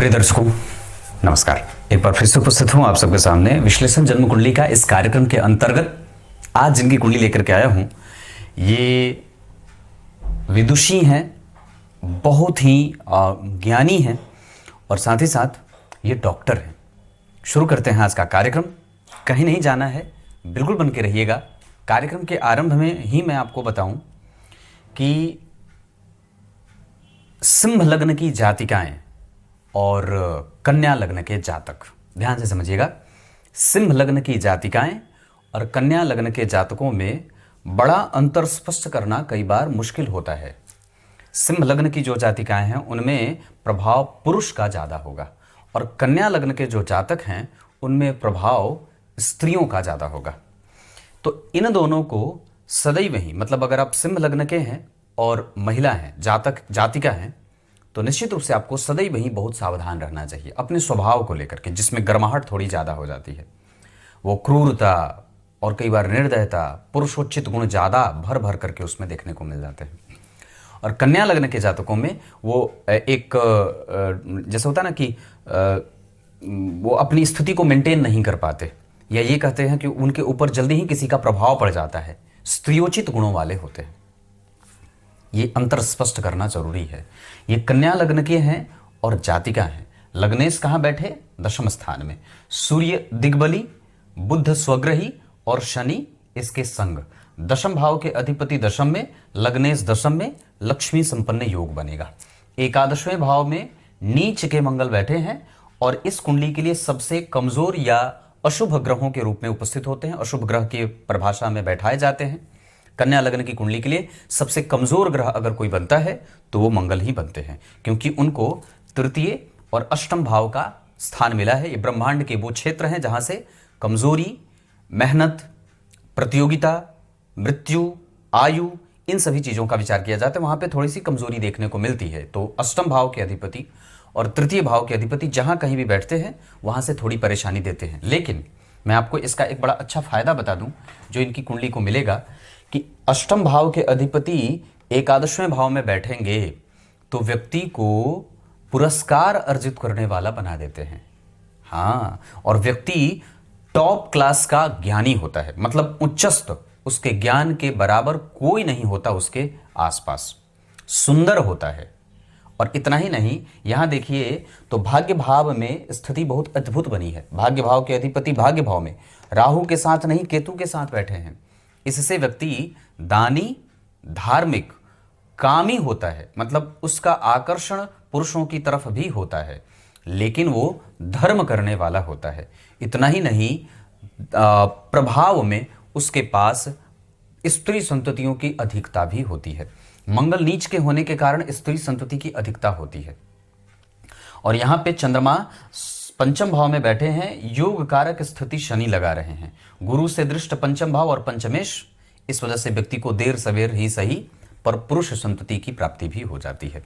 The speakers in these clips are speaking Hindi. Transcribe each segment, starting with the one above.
प्रिय दर्शकों, नमस्कार। एक बार फिर से उपस्थित हूं आप सबके सामने विश्लेषण जन्म कुंडली का इस कार्यक्रम के अंतर्गत। आज जिनकी कुंडली लेकर के आया हूं, ये विदुषी हैं, बहुत ही ज्ञानी हैं और साथ ही साथ ये डॉक्टर हैं। शुरू करते हैं आज का कार्यक्रम। कहीं नहीं जाना है, बिल्कुल बन के रहिएगा। कार्यक्रम के आरंभ में ही मैं आपको बताऊं कि सिंह लग्न की जातिकाएं और कन्या लग्न के जातक, ध्यान से समझिएगा। सिंह लग्न की जातिकाएं और कन्या लग्न के जातकों में बड़ा अंतर स्पष्ट करना कई बार मुश्किल होता है। सिंह लग्न की जो जातिकाएं हैं उनमें प्रभाव पुरुष का ज़्यादा होगा और कन्या लग्न के जो जातक हैं उनमें प्रभाव स्त्रियों का ज़्यादा होगा। तो इन दोनों को सदैव ही, मतलब अगर आप सिंह लग्न के हैं और महिला हैं, जातिका हैं, तो निश्चित रूप से आपको सदैव ही बहुत सावधान रहना चाहिए अपने स्वभाव को लेकर के, जिसमें गर्माहट थोड़ी ज़्यादा हो जाती है। वो क्रूरता और कई बार निर्दयता, पुरुषोचित गुण ज़्यादा भर भर करके उसमें देखने को मिल जाते हैं। और कन्या लग्न के जातकों में वो एक जैसे होता है ना कि वो अपनी स्थिति को मेंटेन नहीं कर पाते, या ये कहते हैं कि उनके ऊपर जल्दी ही किसी का प्रभाव पड़ जाता है, स्त्रियोचित गुणों वाले होते हैं। ये अंतर स्पष्ट करना जरूरी है। ये कन्या लग्न के हैं और जातिका हैं। लग्नेश कहाँ बैठे? दशम स्थान में। सूर्य दिग्बली, बुध स्वग्रही और शनि इसके संग। दशम भाव के अधिपति दशम में, लग्नेश दशम में, लक्ष्मी संपन्न योग बनेगा। एकादशवें भाव में नीच के मंगल बैठे हैं और इस कुंडली के लिए सबसे कमजोर या अशुभ ग्रहों के रूप में उपस्थित होते हैं। अशुभ ग्रह की परिभाषा में बैठाए जाते हैं। कन्या लग्न की कुंडली के लिए सबसे कमजोर ग्रह अगर कोई बनता है तो वो मंगल ही बनते हैं, क्योंकि उनको तृतीय और अष्टम भाव का स्थान मिला है। ये ब्रह्मांड के वो क्षेत्र हैं जहां से कमजोरी, मेहनत, प्रतियोगिता, मृत्यु, आयु, इन सभी चीजों का विचार किया जाता है। वहां पे थोड़ी सी कमजोरी देखने को मिलती है। तो अष्टम भाव के अधिपति और तृतीय भाव के अधिपति जहां कहीं भी बैठते हैं वहां से थोड़ी परेशानी देते हैं। लेकिन मैं आपको इसका एक बड़ा अच्छा फायदा बता दूं जो इनकी कुंडली को मिलेगा कि अष्टम भाव के अधिपति एकादशवें भाव में बैठेंगे तो व्यक्ति को पुरस्कार अर्जित करने वाला बना देते हैं। हाँ, और व्यक्ति टॉप क्लास का ज्ञानी होता है, मतलब उच्चस्त, उसके ज्ञान के बराबर कोई नहीं होता उसके आसपास। सुंदर होता है। और इतना ही नहीं, यहां देखिए तो भाग्य भाव में स्थिति बहुत अद्भुत बनी है। भाग्य भाव के अधिपति भाग्य भाव में राहु के साथ नहीं, केतु के साथ बैठे हैं। इससे व्यक्ति दानी, धार्मिक, कामी होता है, मतलब उसका आकर्षण पुरुषों की तरफ भी होता है, लेकिन वो धर्म करने वाला होता है। इतना ही नहीं, प्रभाव में उसके पास स्त्री संततियों की अधिकता भी होती है। मंगल नीच के होने के कारण स्त्री संतति की अधिकता होती है। और यहां पे चंद्रमा पंचम भाव में बैठे हैं, योग कारक स्थिति शनि लगा रहे हैं। गुरु से दृष्ट पंचम भाव और पंचमेश, इस वजह से व्यक्ति को देर सवेर ही सही पर पुरुष संतति की प्राप्ति भी हो जाती है।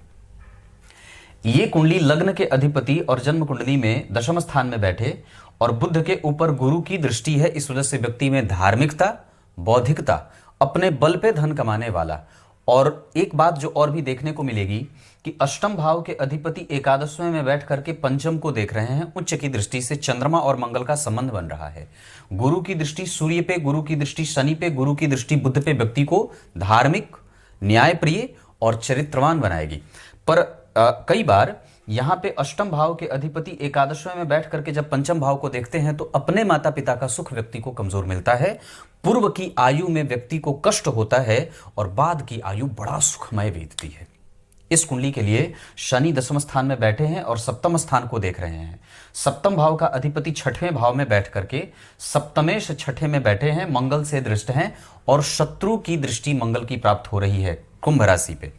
ये कुंडली लग्न के अधिपति और जन्म कुंडली में दशम स्थान में बैठे और बुध के ऊपर गुरु की दृष्टि है। इस वजह से व्यक्ति में धार्मिकता, बौद्धिकता, अपने बल पे धन कमाने वाला। और एक बात जो और भी देखने को मिलेगी कि अष्टम भाव के अधिपति एकादशवें में बैठ करके पंचम को देख रहे हैं। उच्च की दृष्टि से चंद्रमा और मंगल का संबंध बन रहा है। गुरु की दृष्टि सूर्य पे, गुरु की दृष्टि शनि पे, गुरु की दृष्टि बुध पे व्यक्ति को धार्मिक, न्यायप्रिय और चरित्रवान बनाएगी। पर कई बार यहां पे अष्टम भाव के अधिपति एकादशवें में बैठ करके जब पंचम भाव को देखते हैं तो अपने माता पिता का सुख व्यक्ति को कमजोर मिलता है। पूर्व की आयु में व्यक्ति को कष्ट होता है और बाद की आयु बड़ा सुखमय बीतती है। इस कुंडली के लिए शनि दशम स्थान में बैठे हैं और सप्तम स्थान को देख रहे हैं। सप्तम भाव का अधिपति छठवें भाव में बैठ करके सप्तमेश छठे में बैठे हैं, मंगल से दृष्ट हैं और शत्रु की दृष्टि मंगल की प्राप्त हो रही है कुंभ राशि पे।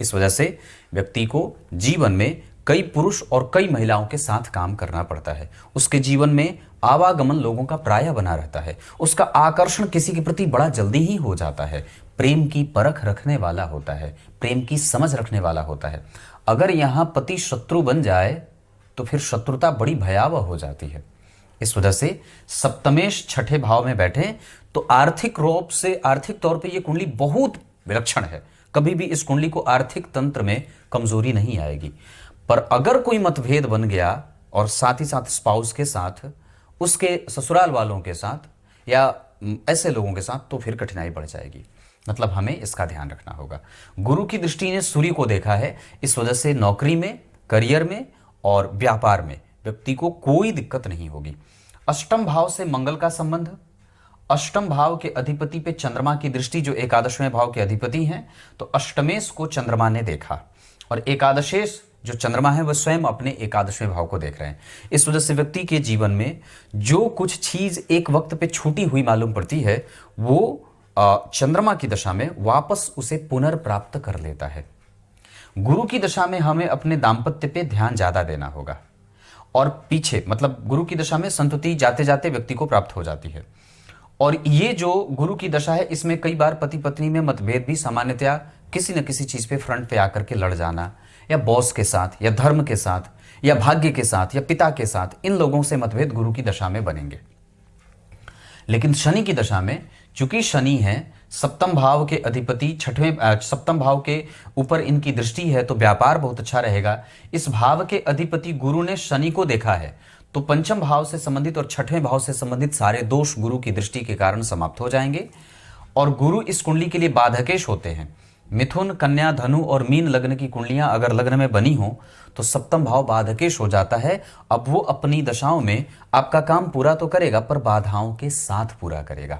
इस वजह से व्यक्ति को जीवन में कई पुरुष और कई महिलाओं के साथ काम करना पड़ता है। उसके जीवन में आवागमन लोगों का प्राय बना रहता है। उसका आकर्षण किसी के प्रति बड़ा जल्दी ही हो जाता है। प्रेम की परख रखने वाला होता है, प्रेम की समझ रखने वाला होता है। अगर यहाँ पति शत्रु बन जाए तो फिर शत्रुता बड़ी भयावह हो जाती है। इस वजह से सप्तमेश छठे भाव में बैठे तो आर्थिक रूप से, आर्थिक तौर पे ये कुंडली बहुत विलक्षण है। कभी भी इस कुंडली को आर्थिक तंत्र में कमजोरी नहीं आएगी। पर अगर कोई मतभेद बन गया और साथ ही साथ स्पाउस के साथ, उसके ससुराल वालों के साथ या ऐसे लोगों के साथ, तो फिर कठिनाई बढ़ जाएगी। मतलब हमें इसका ध्यान रखना होगा। गुरु की दृष्टि ने सूर्य को देखा है, इस वजह से नौकरी में, करियर में और व्यापार में व्यक्ति को कोई दिक्कत नहीं होगी। अष्टम भाव से मंगल का संबंध, अष्टम भाव के अधिपति पे चंद्रमा की दृष्टि, जो एकादशवें भाव के अधिपति हैं, तो अष्टमेश को चंद्रमा ने देखा और एकादशेश जो चंद्रमा है वह स्वयं अपने एकादशवें भाव को देख रहे हैं। इस वजह से व्यक्ति के जीवन में जो कुछ चीज एक वक्त पे छूटी हुई मालूम पड़ती है, वो चंद्रमा की दशा में वापस उसे पुनर्प्राप्त कर लेता है। गुरु की दशा में हमें अपने दाम्पत्य पे ध्यान ज्यादा देना होगा और पीछे, मतलब गुरु की दशा में संतति जाते जाते व्यक्ति को प्राप्त हो जाती है। और ये जो गुरु की दशा है, इसमें कई बार पति पत्नी में मतभेद भी सामान्यतया किसी न किसी चीज पे फ्रंट पे आकर के लड़ जाना, या बॉस के साथ या धर्म के साथ या भाग्य के साथ या पिता के साथ, इन लोगों से मतभेद गुरु की दशा में बनेंगे। लेकिन शनि की दशा में, चूंकि शनि है सप्तम भाव के अधिपति, सप्तम भाव के ऊपर इनकी दृष्टि है, तो व्यापार बहुत अच्छा रहेगा। इस भाव के अधिपति गुरु ने शनि को देखा है, तो पंचम भाव से संबंधित और छठवें भाव से संबंधित सारे दोष गुरु की दृष्टि के कारण समाप्त हो जाएंगे। और गुरु इस कुंडली के लिए बाधकेश होते हैं। मिथुन, कन्या, धनु और मीन लग्न की कुंडलियां अगर लग्न में बनी हो तो सप्तम भाव बाधकेश हो जाता है। अब वो अपनी दशाओं में आपका काम पूरा तो करेगा, पर बाधाओं के साथ पूरा करेगा।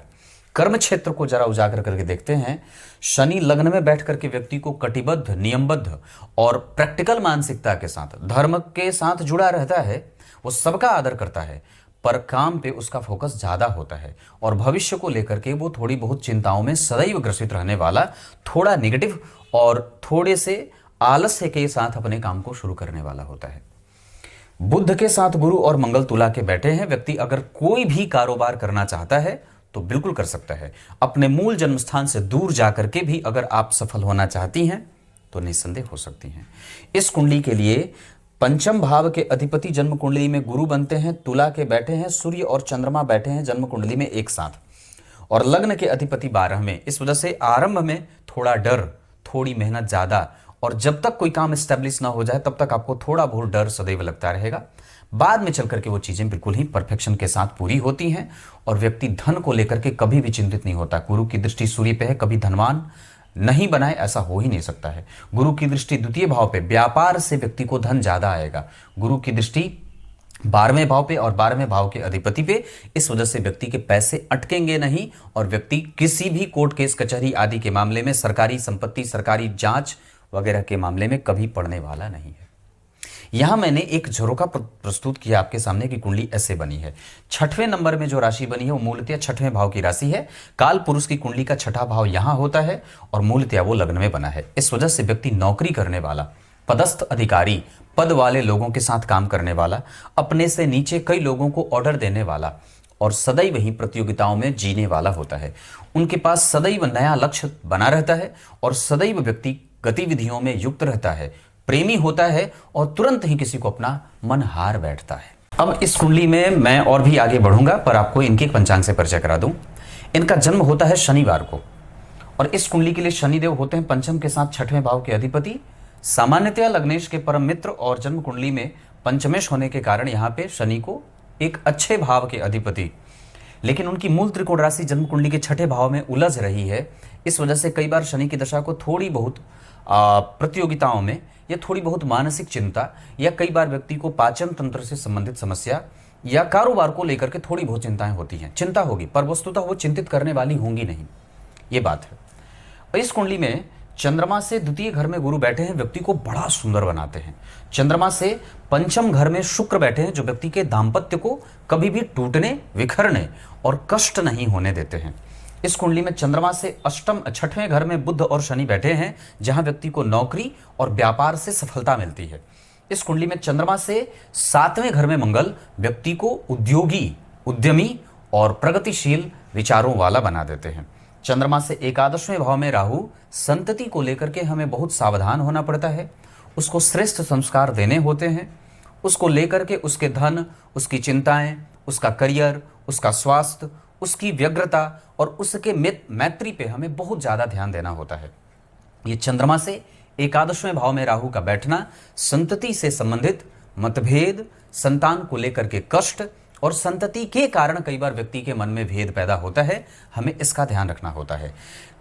कर्म क्षेत्र को जरा उजागर करके देखते हैं। शनि लग्न में बैठ करके व्यक्ति को कटिबद्ध, नियमबद्ध और प्रैक्टिकल मानसिकता के साथ, धर्म के साथ जुड़ा रहता है। वो सबका आदर करता है, पर काम पे उसका फोकस ज्यादा होता है और भविष्य को लेकर के वो थोड़ी बहुत चिंताओं में सदैव ग्रसित रहने वाला, थोड़ा नेगेटिव और थोड़े से आलस्य के साथ अपने काम को शुरू करने वाला होता है। बुध के साथ गुरु और मंगल तुला के बैठे हैं। व्यक्ति अगर कोई भी कारोबार करना चाहता है तो बिल्कुल कर सकता है। अपने मूल जन्म स्थान से दूर जाकर के भी अगर आप सफल होना चाहती हैं तो निस्संदेह हो सकती हैं। इस कुंडली के लिए पंचम भाव के अधिपति जन्म कुंडली में गुरु बनते हैं, तुला के बैठे हैं, सूर्य और चंद्रमा बैठे हैं जन्म कुंडली में एक साथ, और लग्न के अधिपति 12 में। इस वजह से आरंभ में थोड़ा डर, थोड़ी मेहनत ज्यादा, और जब तक कोई काम स्टैब्लिश ना हो जाए तब तक आपको थोड़ा बहुत डर सदैव लगता रहेगा। बाद में चल करके वो चीजें बिल्कुल ही परफेक्शन के साथ पूरी होती हैं और व्यक्ति धन को लेकर के कभी भी चिंतित नहीं होता। गुरु की दृष्टि सूर्य पे है, कभी धनवान नहीं बनाए ऐसा हो ही नहीं सकता है। गुरु की दृष्टि द्वितीय भाव पे, व्यापार से व्यक्ति को धन ज्यादा आएगा। गुरु की दृष्टि 12वें भाव पे और 12वें भाव के अधिपति पे, इस वजह से व्यक्ति के पैसे अटकेंगे नहीं और व्यक्ति किसी भी कोर्ट केस कचहरी आदि के मामले में, सरकारी संपत्ति, सरकारी जांच वगैरह के मामले में कभी पड़ने वाला नहीं है। यहां मैंने एक झरोका प्रस्तुत किया आपके सामने की कुंडली ऐसे बनी है। छठवें नंबर में जो राशि बनी है वो मूलतः छठवें भाव की राशि है। काल पुरुष की कुंडली का छठा भाव यहां होता है और मूलतः वो लग्न में बना है। इस वजह से व्यक्ति नौकरी करने वाला, पदस्थ अधिकारी, पद वाले लोगों के साथ काम करने वाला, अपने से नीचे कई लोगों को ऑर्डर देने वाला और सदैव ही प्रतियोगिताओं में जीने वाला होता है। उनके पास सदैव नया लक्ष्य बना रहता है और सदैव व्यक्ति गतिविधियों में युक्त रहता है, प्रेमी होता है और तुरंत ही किसी को अपना मन हार बैठता है। अब इस कुंडली में मैं और भी आगे बढ़ूंगा, पर आपको इनके पंचांग से परिचय करा दूं। इनका जन्म होता है शनिवार को और इस कुंडली के लिए शनिदेव होते हैं पंचम के साथ छठवें भाव के अधिपति। सामान्यतया लग्नेश के परम मित्र और जन्म कुंडली में पंचमेश होने के कारण यहाँ पे शनि को एक अच्छे भाव के अधिपति, लेकिन उनकी मूल त्रिकोण राशि जन्म कुंडली के छठे भाव में उलझ रही है। इस वजह से कई बार शनि की दशा को थोड़ी बहुत प्रतियोगिताओं में या थोड़ी बहुत मानसिक चिंता या कई बार व्यक्ति को पाचन तंत्र से संबंधित समस्या या कारोबार को लेकर के थोड़ी बहुत चिंताएं होती हैं। चिंता होगी पर वस्तुतः वो चिंतित करने वाली होंगी नहीं, ये बात है। इस कुंडली में चंद्रमा से द्वितीय घर में गुरु बैठे हैं, व्यक्ति को बड़ा सुंदर बनाते हैं। चंद्रमा से पंचम घर में शुक्र बैठे हैं, जो व्यक्ति के दाम्पत्य को कभी भी टूटने, विखरने और कष्ट नहीं होने देते हैं। इस कुंडली में चंद्रमा से अष्टम छठवें घर में बुध और शनि बैठे हैं, जहां व्यक्ति को नौकरी और व्यापार से सफलता मिलती है। इस कुंडली में चंद्रमा से सातवें घर में मंगल व्यक्ति को उद्योगी, उद्यमी और प्रगतिशील विचारों वाला बना देते हैं। चंद्रमा से एकादशवें भाव में राहु संतति को लेकर के हमें बहुत सावधान होना पड़ता है। उसको श्रेष्ठ संस्कार देने होते हैं, उसको लेकर के उसके धन, उसकी चिंताएं, उसका करियर, उसका स्वास्थ्य, उसकी व्यग्रता और उसके मैत्री पे हमें बहुत ज़्यादा ध्यान देना होता है। ये चंद्रमा से एकादशवें भाव में राहु का बैठना संतति से संबंधित मतभेद, संतान को लेकर के कष्ट और संतति के कारण कई बार व्यक्ति के मन में भेद पैदा होता है। हमें इसका ध्यान रखना होता है।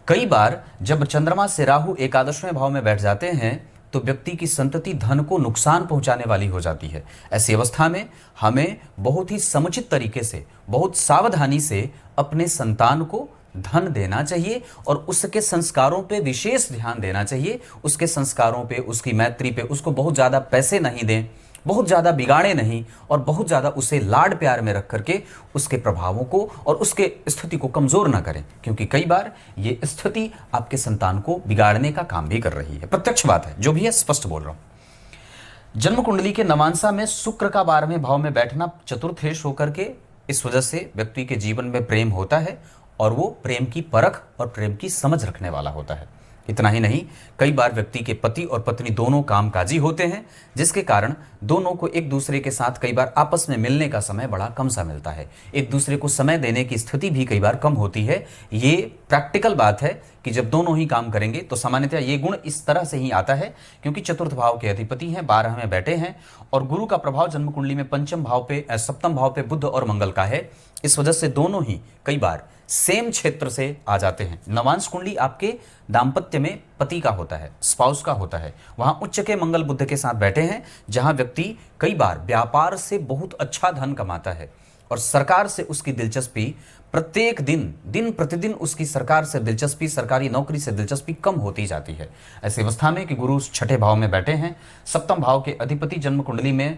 कई बार जब चंद्रमा से राहु एकादशवें भाव में बैठ जाते हैं तो व्यक्ति की संतति धन को नुकसान पहुंचाने वाली हो जाती है। ऐसी अवस्था में हमें बहुत ही समुचित तरीके से, बहुत सावधानी से अपने संतान को धन देना चाहिए और उसके संस्कारों पे विशेष ध्यान देना चाहिए। उसके संस्कारों पे, उसकी मैत्री पे उसको बहुत ज़्यादा पैसे नहीं दें, बहुत ज़्यादा बिगाड़े नहीं और बहुत ज़्यादा उसे लाड प्यार में रख करके उसके प्रभावों को और उसके स्थिति को कमज़ोर ना करें, क्योंकि कई बार ये स्थिति आपके संतान को बिगाड़ने का काम भी कर रही है। प्रत्यक्ष बात है, जो भी है स्पष्ट बोल रहा हूं। जन्म कुंडली के नवांशा में शुक्र का 12वें भाव में बैठना चतुर्थेश होकर के, इस वजह से व्यक्ति के जीवन में प्रेम होता है और वो प्रेम की परख और प्रेम की समझ रखने वाला होता है। इतना ही नहीं, कई बार व्यक्ति के पति और पत्नी दोनों कामकाजी होते हैं, जिसके कारण दोनों को एक दूसरे के साथ कई बार आपस में मिलने का समय बड़ा कम सा मिलता है। एक दूसरे को समय देने की स्थिति भी कई बार कम होती है। ये प्रैक्टिकल बात है कि जब दोनों ही काम करेंगे तो सामान्यतः ये गुण इस तरह से ही आता है, क्योंकि चतुर्थ भाव के अधिपति हैं, 12 में बैठे हैं और गुरु का प्रभाव जन्म कुंडली में पंचम भाव पे, सप्तम भाव पे बुध और मंगल का है। इस वजह से दोनों ही कई बार सेम क्षेत्र से आ जाते हैं। नवांश कुंडली आपके दाम्पत्य में पति का होता है, स्पाउस का होता है। वहां उच्च के मंगल बुध के साथ बैठे हैं, जहां व्यक्ति कई बार व्यापार से बहुत अच्छा धन कमाता है और सरकार से उसकी दिलचस्पी प्रत्येक दिन प्रतिदिन उसकी सरकार से दिलचस्पी, सरकारी नौकरी से दिलचस्पी कम होती जाती है। ऐसी अवस्था में कि गुरु छठे भाव में बैठे हैं, सप्तम भाव के अधिपति जन्म कुंडली में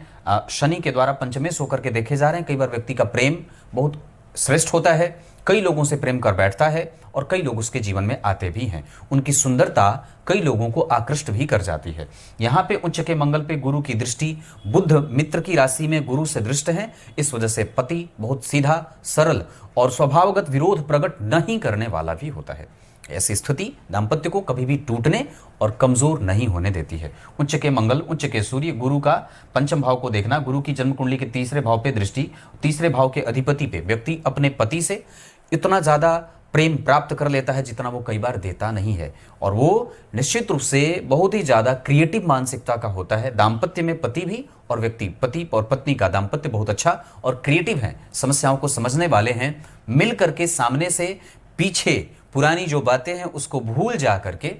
शनि के द्वारा पंचमेश होकर के देखे जा रहे हैं। कई बार व्यक्ति का प्रेम बहुत श्रेष्ठ होता है, कई लोगों से प्रेम कर बैठता है और कई लोग उसके जीवन में आते भी हैं। उनकी सुंदरता कई लोगों को आकृष्ट भी कर जाती है। यहाँ पे उच्च के मंगल पे गुरु की दृष्टि, बुध मित्र की राशि में गुरु से दृष्ट है। इस वजह से पति बहुत सीधा, सरल और स्वभावगत विरोध प्रकट नहीं करने वाला भी होता है। ऐसी स्थिति दाम्पत्य को कभी भी टूटने और कमजोर नहीं होने देती है। उच्च के मंगल, उच्च के सूर्य, गुरु का पंचम भाव को देखना, गुरु की जन्म कुंडली के तीसरे भाव पे दृष्टि, तीसरे भाव के अधिपति पे व्यक्ति अपने पति से इतना ज़्यादा प्रेम प्राप्त कर लेता है जितना वो कई बार देता नहीं है, और वो निश्चित रूप से बहुत ही ज़्यादा क्रिएटिव मानसिकता का होता है। दाम्पत्य में पति भी और व्यक्ति, पति और पत्नी का दाम्पत्य बहुत अच्छा और क्रिएटिव है, समस्याओं को समझने वाले हैं, मिल करके सामने से पीछे पुरानी जो बातें हैं उसको भूल जा करके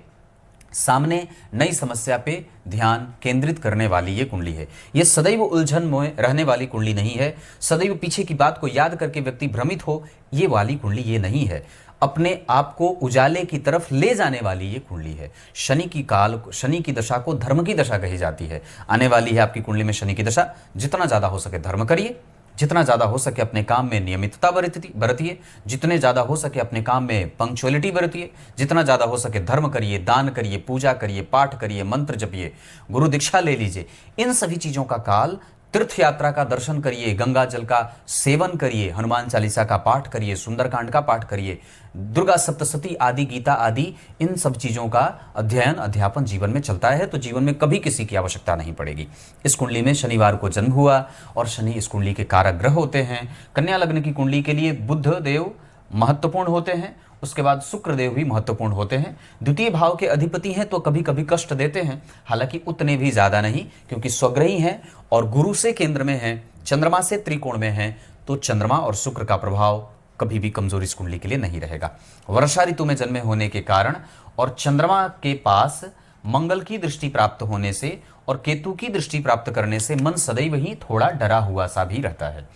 सामने नई समस्या पे ध्यान केंद्रित करने वाली ये कुंडली है। ये सदैव उलझन में रहने वाली कुंडली नहीं है, सदैव पीछे की बात को याद करके व्यक्ति भ्रमित हो, ये वाली कुंडली ये नहीं है। अपने आप को उजाले की तरफ ले जाने वाली ये कुंडली है। शनि की दशा को धर्म की दशा कही जाती है। आने वाली है आपकी कुंडली में शनि की दशा। जितना ज़्यादा हो सके धर्म करिए, जितना ज़्यादा हो सके अपने काम में नियमितता बरतिए, जितने ज़्यादा हो सके अपने काम में पंक्चुअलिटी बरतिए, जितना ज़्यादा हो सके धर्म करिए, दान करिए, पूजा करिए, पाठ करिए, मंत्र जपिए, गुरु दीक्षा ले लीजिए। इन सभी चीज़ों का काल, तीर्थ यात्रा का दर्शन करिए, गंगा जल का सेवन करिए, हनुमान चालीसा का पाठ करिए, सुंदरकांड का पाठ करिए, दुर्गा सप्तशती आदि, गीता आदि, इन सब चीज़ों का अध्ययन अध्यापन जीवन में चलता है तो जीवन में कभी किसी की आवश्यकता नहीं पड़ेगी। इस कुंडली में शनिवार को जन्म हुआ और शनि इस कुंडली के कारक ग्रह होते हैं। कन्या लग्न की कुंडली के लिए बुध देव महत्वपूर्ण होते हैं, उसके बाद शुक्र देव भी महत्वपूर्ण होते हैं। द्वितीय भाव के अधिपति हैं तो कभी कभी कष्ट देते हैं, हालांकि उतने भी ज़्यादा नहीं, क्योंकि स्वग्रही हैं और गुरु से केंद्र में हैं, चंद्रमा से त्रिकोण में हैं, तो चंद्रमा और शुक्र का प्रभाव कभी भी कमजोर इस कुंडली के लिए नहीं रहेगा। वर्षा ऋतु में जन्मे होने के कारण और चंद्रमा के पास मंगल की दृष्टि प्राप्त होने से और केतु की दृष्टि प्राप्त करने से मन सदैव ही थोड़ा डरा हुआ सा भी रहता है।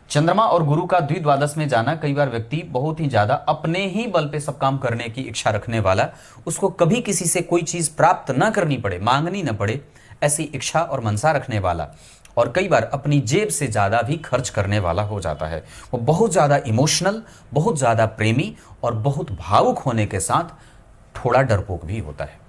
चंद्रमा और गुरु का द्विद्वादश में जाना, कई बार व्यक्ति बहुत ही ज्यादा अपने ही बल पे सब काम करने की इच्छा रखने वाला, उसको कभी किसी से कोई चीज प्राप्त ना करनी पड़े, मांगनी न पड़े, ऐसी इच्छा और मनसा रखने वाला और कई बार अपनी जेब से ज़्यादा भी खर्च करने वाला हो जाता है। वो बहुत ज़्यादा इमोशनल, बहुत ज़्यादा प्रेमी और बहुत भावुक होने के साथ थोड़ा डरपोक भी होता है।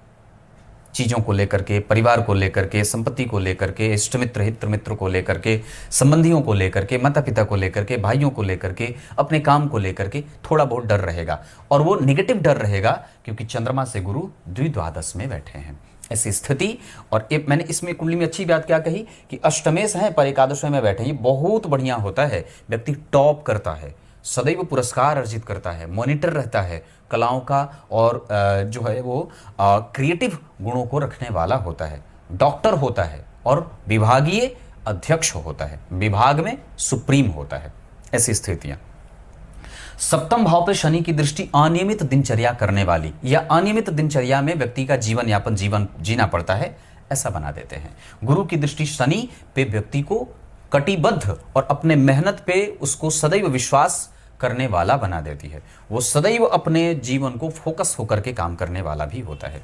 चीज़ों को लेकर के, परिवार को लेकर के, संपत्ति को लेकर के, इष्ट मित्र हित मित्र को लेकर के, संबंधियों को लेकर के, माता पिता को लेकर के, भाइयों को लेकर के, अपने काम को लेकर के थोड़ा बहुत डर रहेगा और वो निगेटिव डर रहेगा, क्योंकि चंद्रमा से गुरु द्विद्वादश में बैठे हैं। ऐसी स्थिति, और मैंने इसमें कुंडली में अच्छी बात क्या कही कि अष्टमेश है पर एकादश में बैठे, ये बहुत बढ़िया होता है। व्यक्ति टॉप करता है, सदैव पुरस्कार अर्जित करता है, मॉनिटर रहता है कलाओं का, और जो है वो क्रिएटिव गुणों को रखने वाला होता है, डॉक्टर होता है और विभागीय अध्यक्ष होता है, विभाग में सुप्रीम होता है। ऐसी स्थितियां। सप्तम भाव पे शनि की दृष्टि अनियमित दिनचर्या करने वाली या अनियमित दिनचर्या में व्यक्ति का जीवन यापन जीवन जीना पड़ता है, ऐसा बना देते हैं। गुरु की दृष्टि शनि पे व्यक्ति को कटिबद्ध और अपने मेहनत पे उसको सदैव विश्वास करने वाला बना देती है। वो सदैव अपने जीवन को फोकस होकर के काम करने वाला भी होता है।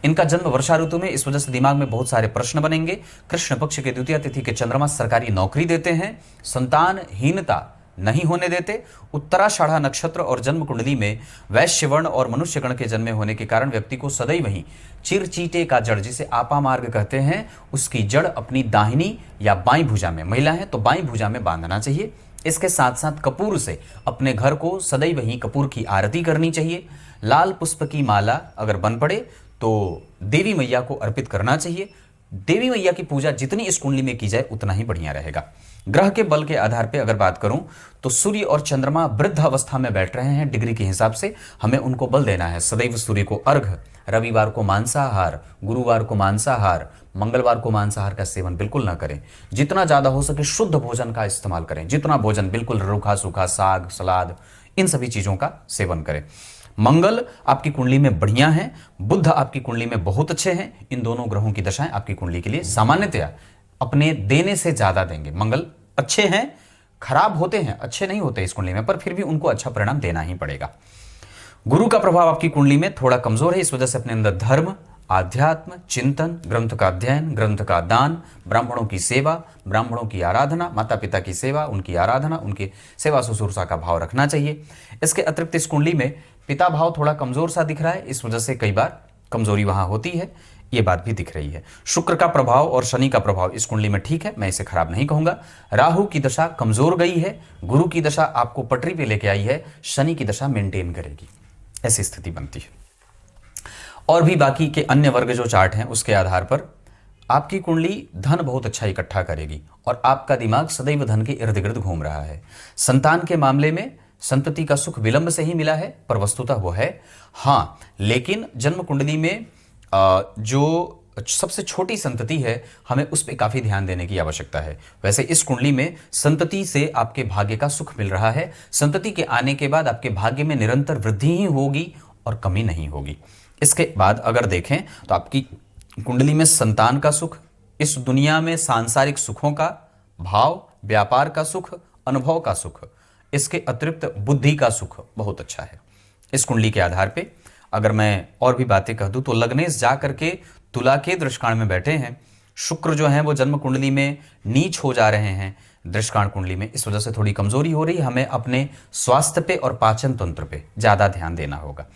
इनका जन्म वर्षा ऋतु में, इस वजह से दिमाग में बहुत सारे प्रश्न बनेंगे। कृष्ण पक्ष के द्वितीय तिथि के चंद्रमा सरकारी नौकरी देते हैं, संतानहीनता नहीं होने देते। उत्तराषाढ़ा नक्षत्र और जन्म कुंडली में वैश्य वर्ण और मनुष्य गण के जन्मे होने के कारण व्यक्ति को सदैव ही चिरचीटे का जड़, जिसे आपा मार्ग कहते हैं, उसकी जड़ अपनी दाहिनी या बाईं भुजा में, महिला है तो बाईं भुजा में बांधना चाहिए। इसके साथ साथ कपूर से अपने घर को सदैव ही कपूर की आरती करनी चाहिए। लाल पुष्प की माला अगर बन पड़े तो देवी मैया को अर्पित करना चाहिए। देवी मैया की पूजा जितनी इस कुंडली में की जाए उतना ही बढ़िया रहेगा। ग्रह के बल के आधार पे अगर बात करूं तो सूर्य और चंद्रमा वृद्ध अवस्था में बैठ रहे हैं डिग्री के हिसाब से, हमें उनको बल देना है। सदैव सूर्य को अर्घ, रविवार को मांसाहार, गुरुवार को मांसाहार, मंगलवार को मांसाहार का सेवन बिल्कुल ना करें। जितना ज्यादा हो सके शुद्ध भोजन का इस्तेमाल करें। जितना भोजन बिल्कुल रूखा सूखा, साग सलाद, इन सभी चीजों का सेवन करें। मंगल आपकी कुंडली में बढ़िया है, बुध आपकी कुंडली में बहुत अच्छे हैं। इन दोनों ग्रहों की दशाएं आपकी कुंडली के लिए सामान्यतया अपने देने से ज्यादा देंगे। मंगल अच्छे हैं, खराब होते हैं, अच्छे नहीं होते इस कुंडली में, पर फिर भी उनको अच्छा परिणाम देना ही पड़ेगा। गुरु का प्रभाव आपकी कुंडली में थोड़ा कमजोर है, इस वजह से अपने अंदर धर्म, आध्यात्म, चिंतन, ग्रंथ का अध्ययन, ग्रंथ का दान, ब्राह्मणों की सेवा, ब्राह्मणों की आराधना, माता पिता की सेवा, उनकी आराधना, उनकी सेवा शुश्रूषा का भाव रखना चाहिए। इसके अतिरिक्त इस कुंडली में पिता भाव थोड़ा कमजोर सा दिख रहा है, इस वजह से कई बार कमजोरी वहां होती है, ये बात भी दिख रही है। शुक्र का प्रभाव और शनि का प्रभाव इस कुंडली में ठीक है, मैं इसे खराब नहीं कहूंगा। राहु की दशा कमजोर गई है, गुरु की दशा आपको पटरी पे लेके आई है, शनि की दशा मेंटेन करेगी, ऐसी स्थिति बनती है। और भी बाकी के अन्य वर्ग जो चार्ट हैं उसके आधार पर आपकी कुंडली धन बहुत अच्छा इकट्ठा करेगी और आपका दिमाग सदैव धन के इर्द गिर्द घूम रहा है। संतान के मामले में संतति का सुख विलंब से ही मिला है, पर वस्तुतः वो है हाँ, लेकिन जन्म कुंडली में जो सबसे छोटी संतति है, हमें उस पर काफी ध्यान देने की आवश्यकता है। वैसे इस कुंडली में संतति से आपके भाग्य का सुख मिल रहा है। संतति के आने के बाद आपके भाग्य में निरंतर वृद्धि ही होगी और कमी नहीं होगी। इसके बाद अगर देखें तो आपकी कुंडली में संतान का सुख, इस दुनिया में सांसारिक सुखों का भाव, व्यापार का सुख, अनुभव का सुख, इसके अतिरिक्त बुद्धि का सुख बहुत अच्छा है। इस कुंडली के आधार पे अगर मैं और भी बातें कह दूं तो लग्नेश जा करके तुला के दृष्काण में बैठे हैं। शुक्र जो है वो जन्म कुंडली में नीच हो जा रहे हैं दृष्काण कुंडली में, इस वजह से थोड़ी कमजोरी हो रही है। हमें अपने स्वास्थ्य पे और पाचन तंत्र पे ज्यादा ध्यान देना होगा।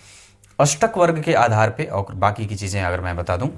अष्टक वर्ग के आधार पे और बाकी की चीजें अगर मैं बता दूं,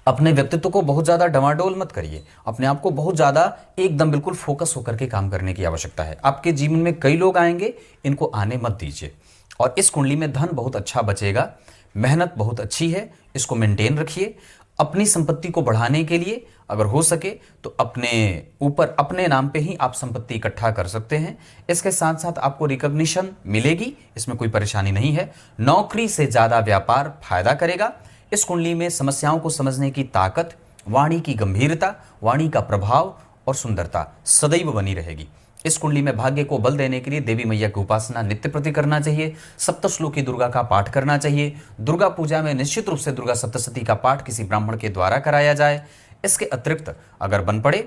अपने व्यक्तित्व को बहुत ज्यादा डमाडोल मत करिए। अपने आप को बहुत ज्यादा एकदम बिल्कुल फोकस होकर के काम करने की आवश्यकता है। आपके जीवन में कई लोग आएंगे, इनको आने मत दीजिए। और इस कुंडली में धन बहुत अच्छा बचेगा, मेहनत बहुत अच्छी है, इसको मेंटेन रखिए। अपनी संपत्ति को बढ़ाने के लिए अगर हो सके तो अपने ऊपर अपने नाम पे ही आप संपत्ति इकट्ठा कर सकते हैं। इसके साथ साथ आपको रिकॉग्निशन मिलेगी, इसमें कोई परेशानी नहीं है। नौकरी से ज्यादा व्यापार फायदा करेगा। इस कुंडली में समस्याओं को समझने की ताकत, वाणी की गंभीरता, वाणी का प्रभाव और सुंदरता सदैव बनी रहेगी। इस कुंडली में भाग्य को बल देने के लिए देवी मैया की उपासना नित्य प्रति करना चाहिए। सप्तश्लोकी दुर्गा का पाठ करना चाहिए। दुर्गा पूजा में निश्चित रूप से दुर्गा सप्तशती का पाठ किसी ब्राह्मण के द्वारा कराया जाए। इसके अतिरिक्त अगर बन पड़े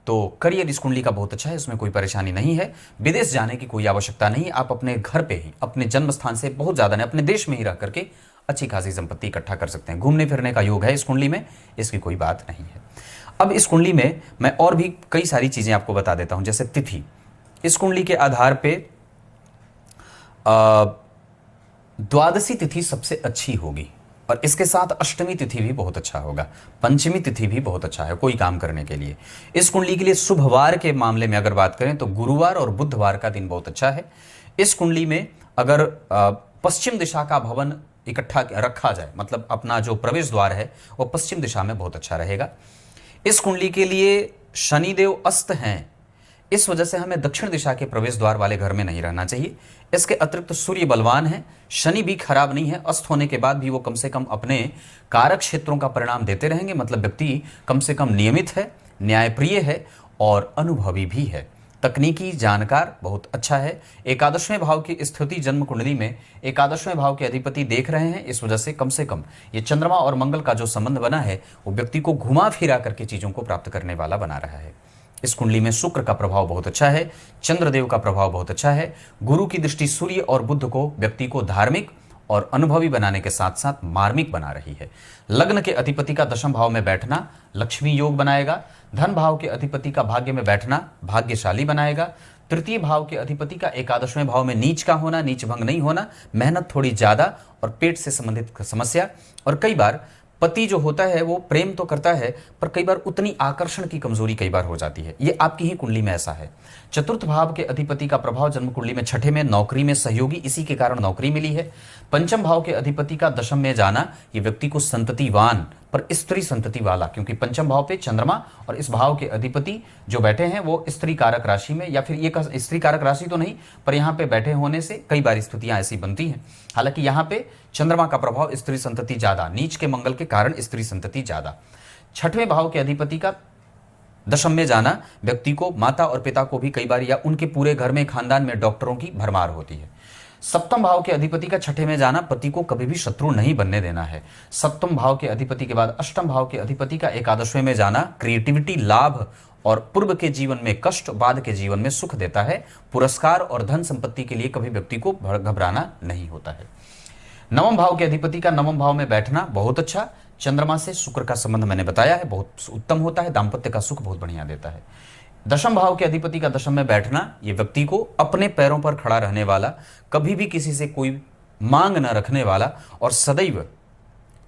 तो करियर इस कुंडली का बहुत अच्छा है, इसमें कोई परेशानी नहीं है। विदेश जाने की कोई आवश्यकता नहीं, आप अपने घर पे ही, अपने जन्म स्थान से बहुत ज्यादा नहीं, अपने देश में ही रह करके अच्छी खासी संपत्ति इकट्ठा कर सकते हैं। घूमने फिरने का योग है इस कुंडली में, इसकी कोई बात नहीं है। अब इस कुंडली में मैं और भी कई सारी चीजें आपको बता देता हूं, जैसे तिथि। इस कुंडली के आधार पे द्वादशी तिथि सबसे अच्छी होगी और इसके साथ अष्टमी तिथि भी बहुत अच्छा होगा। पंचमी तिथि भी बहुत अच्छा है कोई काम करने के लिए। इस कुंडली के लिए शुभवार के मामले में अगर बात करें तो गुरुवार और बुधवार का दिन बहुत अच्छा है। इस कुंडली में अगर पश्चिम दिशा का भवन इकट्ठा रखा जाए, मतलब अपना जो प्रवेश द्वार है वो पश्चिम दिशा में बहुत अच्छा रहेगा। इस कुंडली के लिए शनिदेव अस्त हैं, इस वजह से हमें दक्षिण दिशा के प्रवेश द्वार वाले घर में नहीं रहना चाहिए। इसके अतिरिक्त सूर्य बलवान है, शनि भी खराब नहीं है, अस्त होने के बाद भी वो कम से कम अपने कारक क्षेत्रों का परिणाम देते रहेंगे। मतलब व्यक्ति कम से कम नियमित है, न्यायप्रिय है और अनुभवी भी है, तकनीकी जानकार, बहुत अच्छा है। एकादशवें भाव की स्थिति जन्म कुंडली में एकादशवें भाव के अधिपति देख रहे हैं, इस वजह से कम ये चंद्रमा और मंगल का जो संबंध बना है वो व्यक्ति को घुमा फिरा करके चीजों को प्राप्त करने वाला बना रहा है। इस कुंडली में शुक्र का प्रभाव बहुत अच्छा है, चंद्रदेव का प्रभाव बहुत अच्छा है, गुरु की दृष्टि सूर्य और बुध को व्यक्ति को धार्मिक और अनुभवी बनाने के साथ साथ मार्मिक बना रही है। लग्न के अधिपति का दशम भाव में बैठना लक्ष्मी योग बनाएगा, धन भाव के अधिपति का भाग्य में बैठना भाग्यशाली बनाएगा, तृतीय भाव के अधिपति का एकादशवें भाव में नीच का होना, नीच भंग नहीं होना, मेहनत थोड़ी ज्यादा और पेट से संबंधित समस्या, और कई बार पति जो होता है वो प्रेम तो करता है पर कई बार उतनी आकर्षण की कमजोरी कई बार हो जाती है। ये आपकी ही कुंडली में ऐसा है। चतुर्थ भाव के अधिपति का प्रभाव जन्म कुंडली में छठे में, नौकरी में सहयोगी, इसी के कारण नौकरी मिली है। पंचम भाव के अधिपति का दशम में जाना ये व्यक्ति को संततिवान पर स्त्री संतति वाला, क्योंकि पंचम भाव पे चंद्रमा और इस भाव के अधिपति जो बैठे हैं वो स्त्री कारक राशि में, या फिर ये स्त्री कारक राशि तो नहीं पर यहाँ पे बैठे होने से कई बार स्थितियां ऐसी बनती हैं। हालांकि यहाँ पे चंद्रमा का प्रभाव स्त्री संतति ज्यादा, नीच के मंगल के कारण स्त्री संतति ज्यादा। छठवें भाव के अधिपति का दशम में जाना व्यक्ति को, माता और पिता को भी कई बार या उनके पूरे घर में खानदान में डॉक्टरों की भरमार होती है। सप्तम भाव के अधिपति का छठे में जाना पति को कभी भी शत्रु नहीं बनने देना है। सप्तम भाव के अधिपति के बाद अष्टम भाव के अधिपति का एकादशवें में जाना क्रिएटिविटी, लाभ और पूर्व के जीवन में कष्ट, बाद के जीवन में सुख देता है। पुरस्कार और धन संपत्ति के लिए कभी व्यक्ति को घबराना नहीं होता है। नवम भाव के अधिपति का नवम भाव में बैठना बहुत अच्छा, चंद्रमा से शुक्र का संबंध मैंने बताया है, बहुत उत्तम होता है, दाम्पत्य का सुख बहुत बढ़िया देता है। दशम भाव के अधिपति का दशम में बैठना ये व्यक्ति को अपने पैरों पर खड़ा रहने वाला, कभी भी किसी से कोई मांग न रखने वाला और सदैव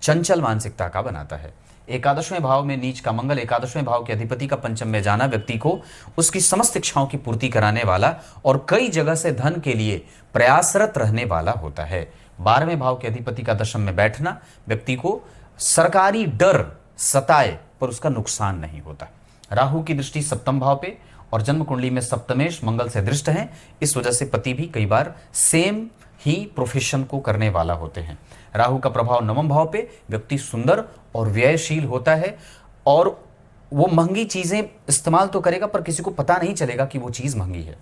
चंचल मानसिकता का बनाता है। एकादशवें भाव में नीच का मंगल, एकादशवें भाव के अधिपति का पंचम में जाना व्यक्ति को उसकी समस्त इच्छाओं की पूर्ति कराने वाला और कई जगह से धन के लिए प्रयासरत रहने वाला होता है। 12वें भाव के अधिपति का दशम में बैठना व्यक्ति को सरकारी डर सताए पर उसका नुकसान नहीं होता। राहु की दृष्टि सप्तम भाव पे और जन्म कुंडली में सप्तमेश मंगल से दृष्ट है, इस वजह से पति भी कई बार सेम ही प्रोफेशन को करने वाला होते हैं। राहु का प्रभाव नवम भाव पे, व्यक्ति सुंदर और व्ययशील होता है और वो महंगी चीजें इस्तेमाल तो करेगा पर किसी को पता नहीं चलेगा कि वो चीज महंगी है।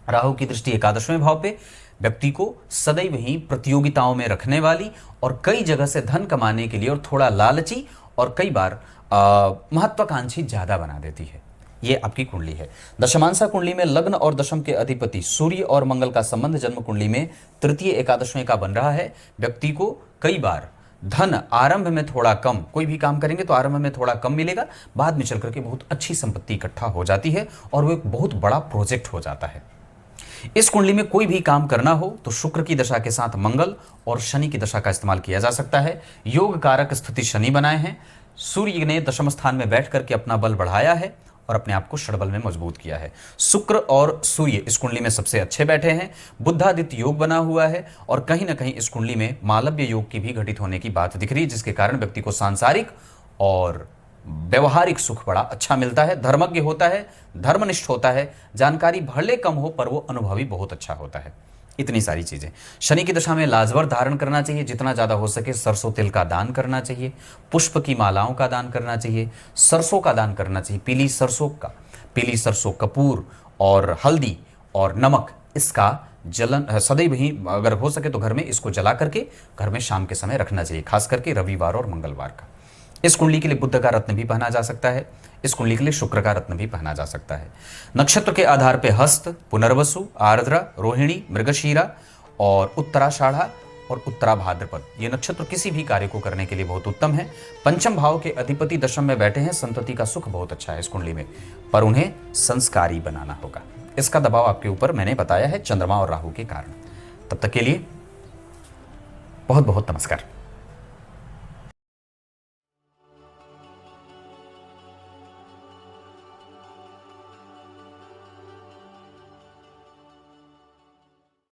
राहु की दृष्टि एकादशवें भाव पे, व्यक्ति को सदैव ही प्रतियोगिताओं में रखने वाली और कई जगह से धन कमाने के लिए और थोड़ा लालची और कई बार महत्वाकांक्षी ज्यादा बना देती है। ये आपकी कुंडली है। दशमांशा कुंडली में लग्न और दशम के अधिपति सूर्य और मंगल का संबंध जन्म कुंडली में तृतीय एकादशवें का बन रहा है। व्यक्ति को कई बार धन आरंभ में थोड़ा कम, कोई भी काम करेंगे तो आरंभ में थोड़ा कम मिलेगा, बाद में चल करके बहुत अच्छी संपत्ति इकट्ठा हो जाती है और वो एक बहुत बड़ा प्रोजेक्ट हो जाता है। इस कुंडली में कोई भी काम करना हो तो शुक्र की दशा के साथ मंगल और शनि की दशा का इस्तेमाल किया जा सकता है। योग कारक स्थिति शनि बनाए हैं। सूर्य ने दशम स्थान में बैठ करके अपना बल बढ़ाया है और अपने आप को षडबल में मजबूत किया है। शुक्र और सूर्य इस कुंडली में सबसे अच्छे बैठे हैं। बुद्धादित्य योग बना हुआ है और कहीं ना कहीं इस कुंडली में मालव्य योग की भी घटित होने की बात दिख रही है, जिसके कारण व्यक्ति को सांसारिक और व्यवहारिक सुख बड़ा अच्छा मिलता है। धर्मज्ञ होता है, धर्मनिष्ठ होता है, जानकारी भले कम हो पर वो अनुभवी बहुत अच्छा होता है। इतनी सारी चीजें। शनि की दशा में लाजवर धारण करना चाहिए, जितना ज्यादा हो सके सरसों तेल का दान करना चाहिए, पुष्प की मालाओं का दान करना चाहिए, सरसों का दान करना चाहिए, पीली सरसों, कपूर और हल्दी और नमक, इसका जलन सदैव ही अगर हो सके तो घर में इसको जला करके घर में शाम के समय रखना चाहिए, खास करके रविवार और मंगलवार का। इस कुंडली के लिए बुद्ध का रत्न भी पहना जा सकता है। इस कुंडली के लिए शुक्र का रत्न भी पहना जा सकता है। नक्षत्र के आधार पर हस्त, पुनर्वसु, आर्द्रा, रोहिणी, मृगशीरा और उत्तराषाढ़ा और उत्तरा भाद्रपद, ये नक्षत्र किसी भी कार्य को करने के लिए बहुत उत्तम है। पंचम भाव के अधिपति दशम में बैठे हैं। संतति का सुख बहुत अच्छा है इस कुंडली में, पर उन्हें संस्कारी बनाना होगा। इसका दबाव आपके ऊपर मैंने बताया है चंद्रमा और राहु के कारण। तब तक के लिए बहुत बहुत नमस्कार।